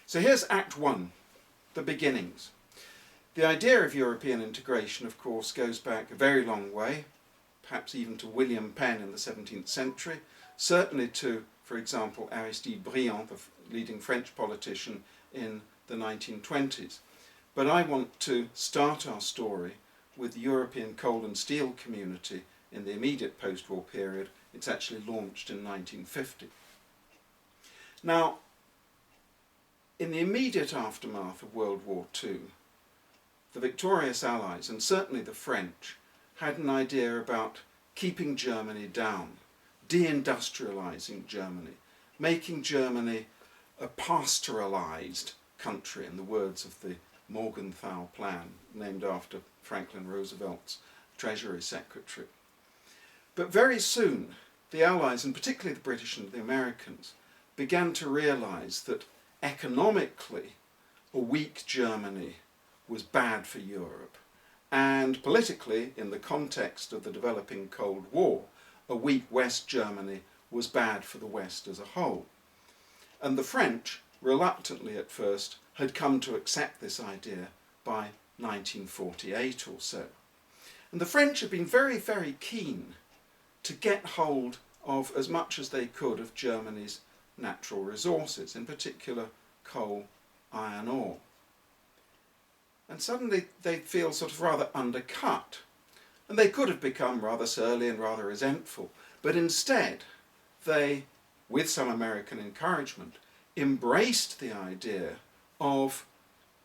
So here's Act 1, the beginnings. The idea of European integration, of course, goes back a very long way, perhaps even to William Penn in the 17th century, certainly to, for example, Aristide Briand, the leading French politician in the 1920s. But I want to start our story with the European coal and steel community in the immediate post-war period. It's actually launched in 1950. Now, in the immediate aftermath of World War II, the victorious Allies, and certainly the French, had an idea about keeping Germany down, deindustrializing Germany, making Germany a pastoralized country, in the words of the Morgenthau Plan, named after Franklin Roosevelt's Treasury Secretary. But very soon, the Allies, and particularly the British and the Americans, began to realize that economically a weak Germany was bad for Europe, and politically, in the context of the developing Cold War, a weak West Germany was bad for the West as a whole. And the French, reluctantly at first, had come to accept this idea by 1948 or so. And the French had been very, very keen to get hold of as much as they could of Germany's natural resources, in particular coal, iron ore. And suddenly they feel sort of rather undercut. And they could have become rather surly and rather resentful, but instead they, with some American encouragement, embraced the idea of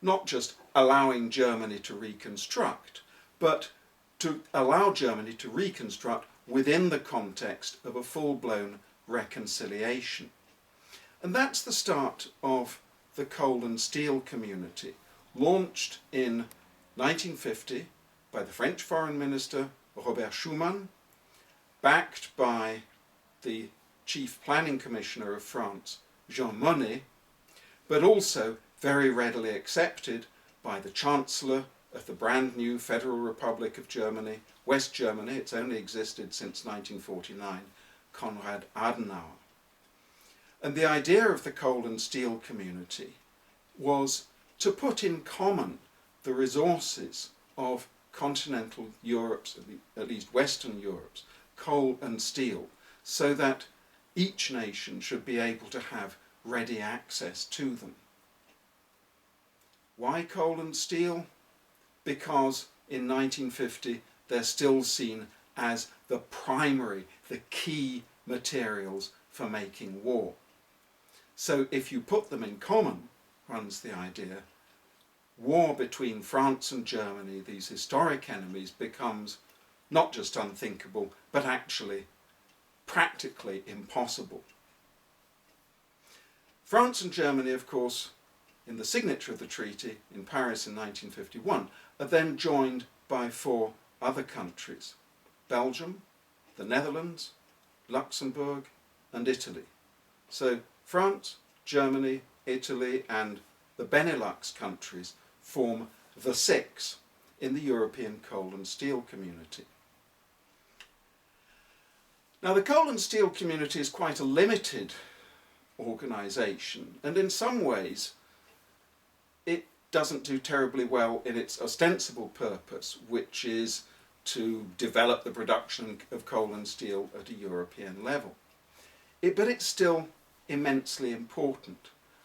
not just allowing Germany to reconstruct, but to allow Germany to reconstruct within the context of a full-blown reconciliation. And that's the start of the coal and steel community, launched in 1950 by the French Foreign Minister Robert Schuman, backed by the Chief Planning Commissioner of France, Jean Monnet, but also very readily accepted by the Chancellor of the brand new Federal Republic of Germany, West Germany. It's only existed since 1949, Konrad Adenauer. And the idea of the coal and steel community was to put in common the resources of continental Europe's, at least Western Europe's, coal and steel, so that each nation should be able to have ready access to them. Why coal and steel? Because in 1950 they're still seen as the primary, the key materials for making war. So if you put them in common, runs the idea, war between France and Germany, these historic enemies, becomes not just unthinkable, but actually practically impossible. France and Germany, of course, in the signature of the treaty in Paris in 1951, are then joined by 4 other countries: Belgium, the Netherlands, Luxembourg, and Italy. So France, Germany, Italy, and the Benelux countries form the 6 in the European coal and steel community. Now, the coal and steel community is quite a limited organisation, and in some ways it doesn't do terribly well in its ostensible purpose, which is to develop the production of coal and steel at a European level. But it's still immensely important.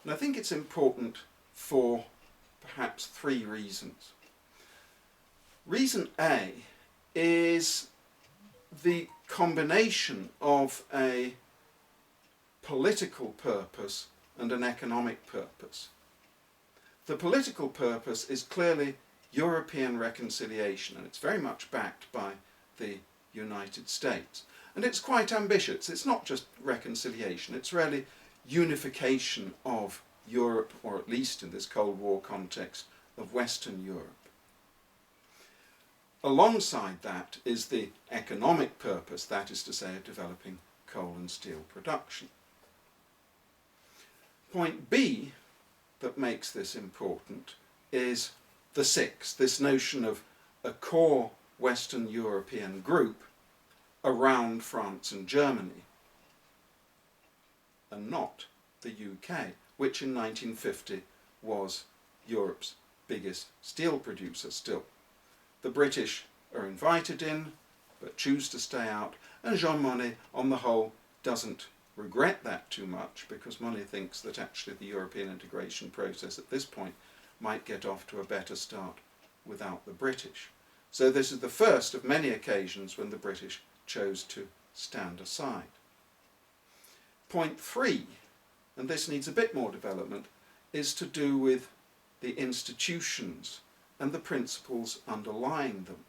And I think it's important for perhaps 3 reasons. Reason A is the combination of a political purpose and an economic purpose. The political purpose is clearly European reconciliation, and it's very much backed by the United States. And it's quite ambitious. It's not just reconciliation, it's really unification of Europe, or at least in this Cold War context, of Western Europe. Alongside that is the economic purpose, that is to say, of developing coal and steel production. Point B that makes this important is the 6, this notion of a core Western European group around France and Germany, and not the UK, which in 1950 was Europe's biggest steel producer still. The British are invited in, but choose to stay out, and Jean Monnet, on the whole, doesn't regret that too much, because Monnet thinks that actually the European integration process at this point might get off to a better start without the British. So this is the first of many occasions when the British chose to stand aside. Point 3, and this needs a bit more development, is to do with the institutions and the principles underlying them.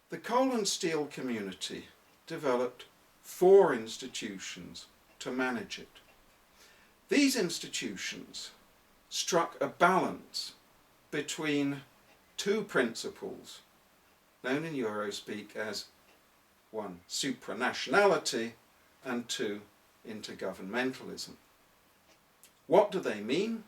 The coal and steel community developed 4 institutions to manage it. These institutions struck a balance between 2 principles, known in Eurospeak as 1, supranationality, and 2, intergovernmentalism. What do they mean?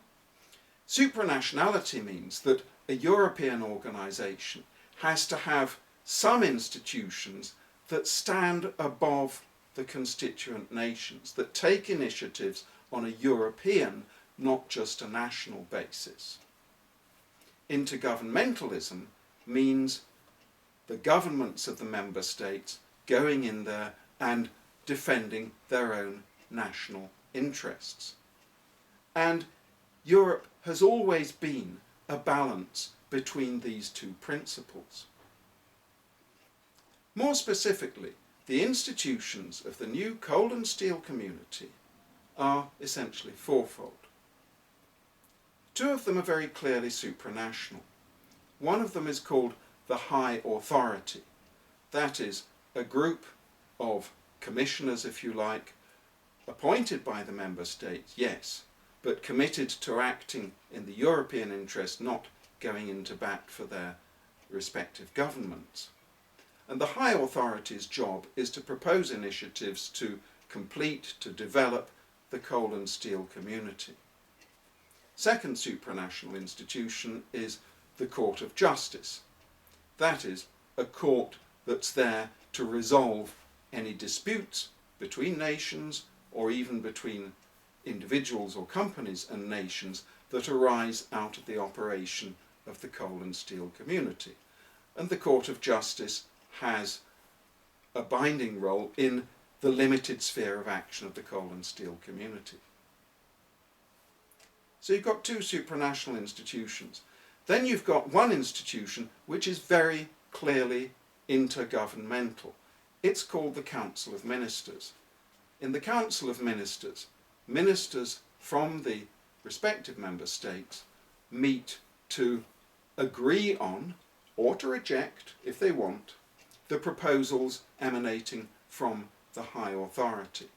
Supranationality means that a European organisation has to have some institutions that stand above the constituent nations, that take initiatives on a European, not just a national basis. Intergovernmentalism means the governments of the member states going in there and defending their own national interests. And Europe has always been a balance between these 2 principles. More specifically, the institutions of the new coal and steel community are essentially 4-fold. 2 of them are very clearly supranational. One of them is called the High Authority. That is a group of commissioners, if you like, appointed by the member states, yes, but committed to acting in the European interest, not going into bat for their respective governments. And the High Authority's job is to propose initiatives to complete, to develop the coal and steel community. Second supranational institution is the Court of Justice. That is a court that's there to resolve any disputes between nations or even between individuals or companies and nations that arise out of the operation of the coal and steel community. And the Court of Justice has a binding role in the limited sphere of action of the coal and steel community. So you've got 2 supranational institutions. Then you've got one institution which is very clearly intergovernmental. It's called the Council of Ministers. In the Council of Ministers, ministers from the respective member states meet to agree on, or to reject, if they want, the proposals emanating from the High Authority.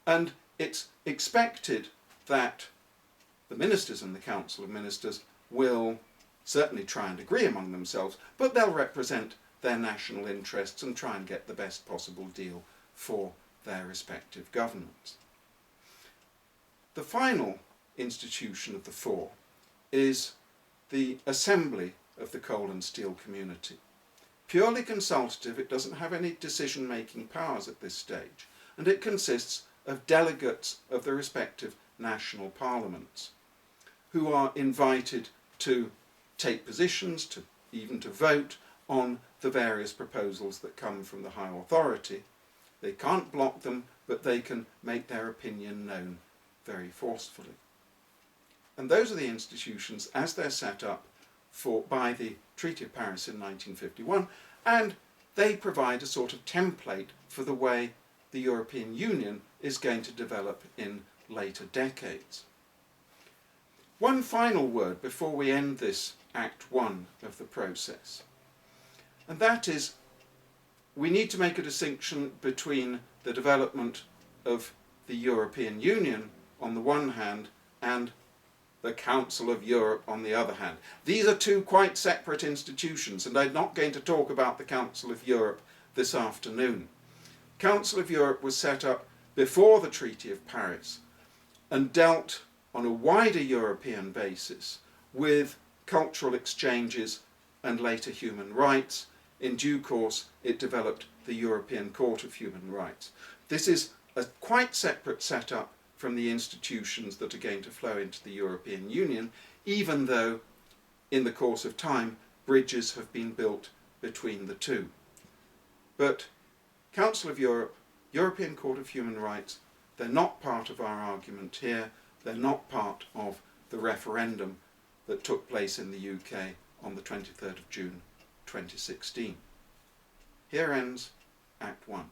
And it's expected that the ministers in the Council of Ministers will certainly try and agree among themselves, but they'll represent their national interests and try and get the best possible deal for their respective governments. The final institution of the 4 is the Assembly of the Coal and Steel Community. Purely consultative, it doesn't have any decision-making powers at this stage, and it consists of delegates of the respective national parliaments who are invited to take positions, even to vote on the various proposals that come from the High Authority. They can't block them, but they can make their opinion known very forcefully. And those are the institutions as they're set up by the Treaty of Paris in 1951, and they provide a sort of template for the way the European Union is going to develop in later decades. One final word before we end this Act 1 of the process, and that is we need to make a distinction between the development of the European Union on the one hand and the Council of Europe on the other hand. These are 2 quite separate institutions, and I'm not going to talk about the Council of Europe this afternoon. The Council of Europe was set up before the Treaty of Paris and dealt on a wider European basis with cultural exchanges and later human rights. In due course, it developed the European Court of Human Rights. This is a quite separate setup from the institutions that are going to flow into the European Union, even though in the course of time bridges have been built between the two. But Council of Europe, European Court of Human Rights, they're not part of our argument here. They're not part of the referendum that took place in the UK on the 23rd of June 2016. Here ends Act 1.